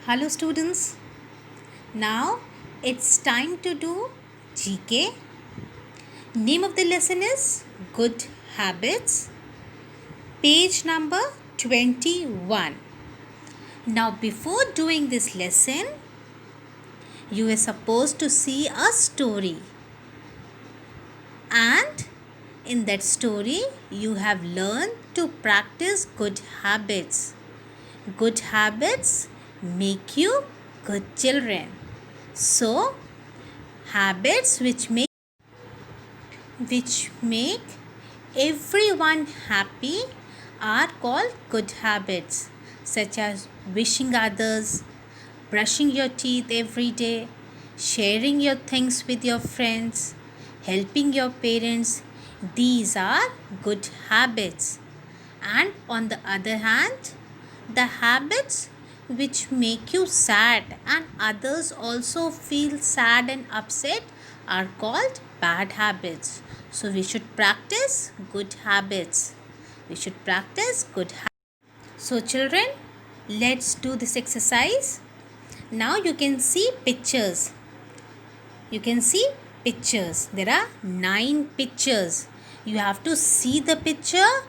Hello students. Now it's time to do GK. Name of the lesson is Good Habits. Page number 21. Now before doing this lesson, you are supposed to see a story. And in that story, you have learned to practice good habits. Good habits make you good children. So, habits which make everyone happy are called good habits, such as wishing others, brushing your teeth every day, sharing your things with your friends, helping your parents. These are good habits. And on the other hand, the habits which make you sad and others also feel sad and upset are called bad habits. So we should practice good habits. We should practice good habits. So children, let's do this exercise. Now you can see pictures. You can see pictures. There are 9 pictures. You have to see the picture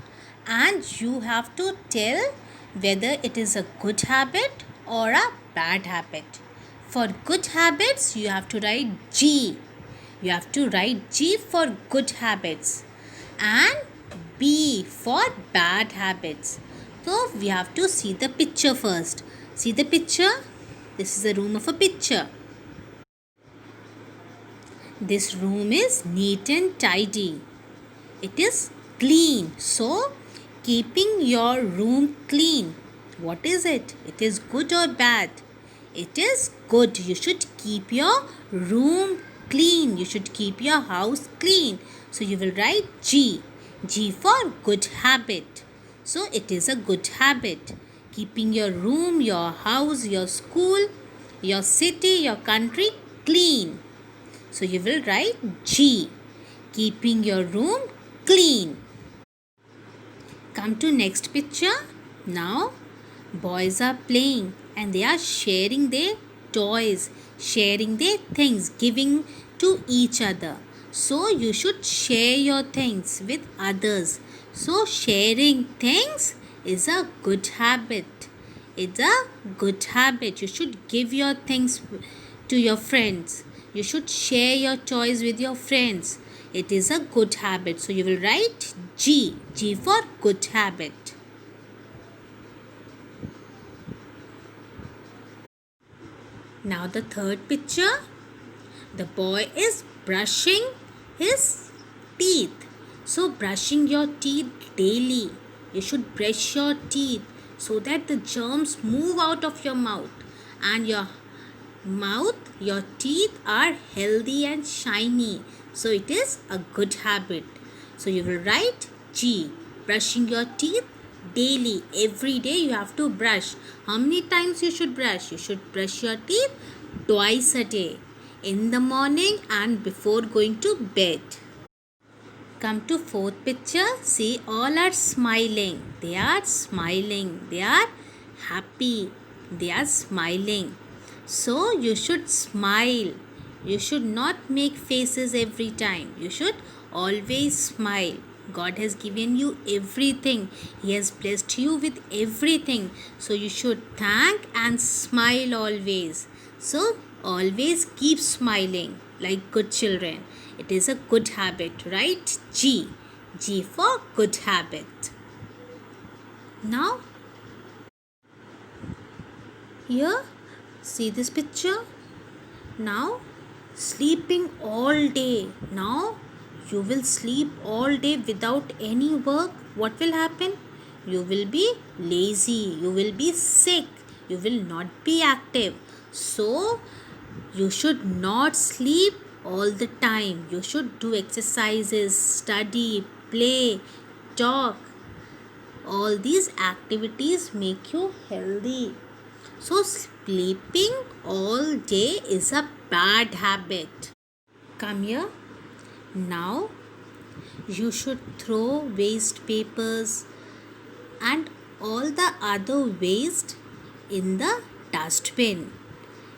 and you have to tell whether it is a good habit or a bad habit. For good habits, you have to write G. You have to write G for good habits and B for bad habits. So we have to see the picture first. See the picture? This is a room of a picture. This room is neat and tidy. It is clean. So, keeping your room clean, what is it? It is good or bad? It is good. You should keep your room clean. You should keep your house clean. So, you will write G. G for good habit. So, it is a good habit. Keeping your room, your house, your school, your city, your country clean. So you will write G. Keeping your room clean. Come to next picture. Now boys are playing and they are sharing their toys, sharing their things, giving to each other. So you should share your things with others. So sharing things is a good habit. It's a good habit. You should give your things to your friends. You should share your toys with your friends. It is a good habit. So you will write G. G for good habit. Now the third picture. The boy is brushing his teeth. So brushing your teeth daily. You should brush your teeth so that the germs move out of your mouth and your teeth are healthy and shiny. So it is a good habit. So you will write G. Brushing your teeth daily. Every day you have to brush. How many times you should brush? You should brush your teeth twice a day. In the morning and before going to bed. Come to fourth picture. See, all are smiling. They are smiling. They are happy. They are smiling. So you should smile. You should not make faces every time. You should always smile. God has given you everything. He has blessed you with everything. So you should thank and smile always. So always keep smiling like good children. It is a good habit, right? G. G for good habit. Now, here, see this picture? Now, sleeping all day. Now, you will sleep all day without any work. What will happen? You will be lazy. You will be sick. You will not be active. So, you should not sleep all the time. You should do exercises, study, play, talk. All these activities make you healthy. So sleeping all day is a bad habit. Come here. Now you should throw waste papers and all the other waste in the dustbin.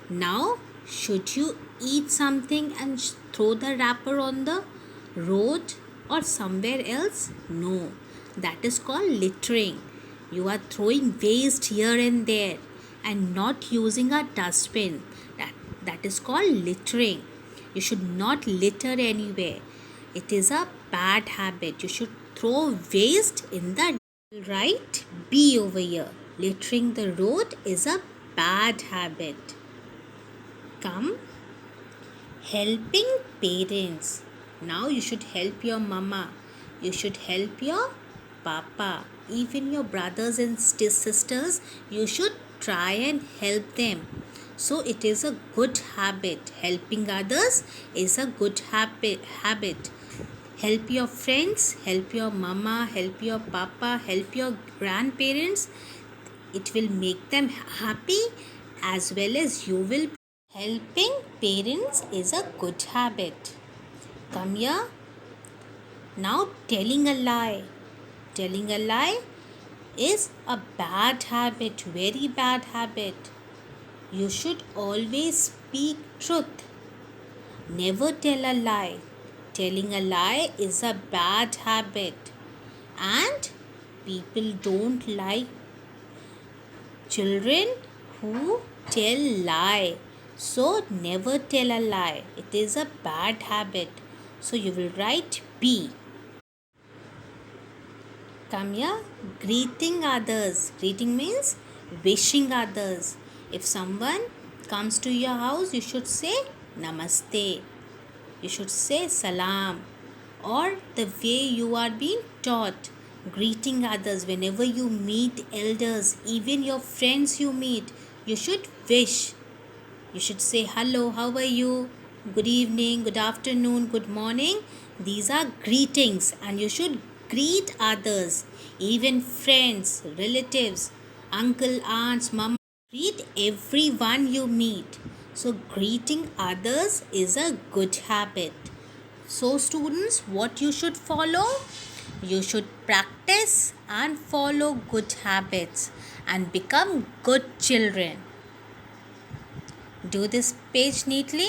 Now, should you eat something and throw the wrapper on the road or somewhere else? No, that is called littering. You are throwing waste here and there and not using a dustbin. That is called littering. You should not litter anywhere. It is a bad habit. You should throw waste in the right B over here. Littering the road is a bad habit. Come, helping parents. Now you should help your mama. You should help your papa. Even your brothers and sisters, you should try and help them. So it is a good habit. Helping others is a good habit. Help your friends, help your mama, help your papa, help your grandparents. It will make them happy as well as you will. Helping parents is a good habit. Come here. Now telling a lie. Telling a lie is a bad habit, very bad habit. You should always speak truth. Never tell a lie. Telling a lie is a bad habit. And people don't like children who tell lie. So never tell a lie. It is a bad habit. So you will write B. Come here. Greeting others. Greeting means wishing others. If someone comes to your house, you should say namaste. You should say salam. Or the way you are being taught. Greeting others. Whenever you meet elders, even your friends you meet, you should wish. You should say hello, how are you? Good evening, good afternoon, good morning. These are greetings and you should greet others, even friends, relatives, uncle, aunts, mom. Greet everyone you meet. So greeting others is a good habit. So students, what you should follow? You should practice and follow good habits and become good children. Do this page neatly.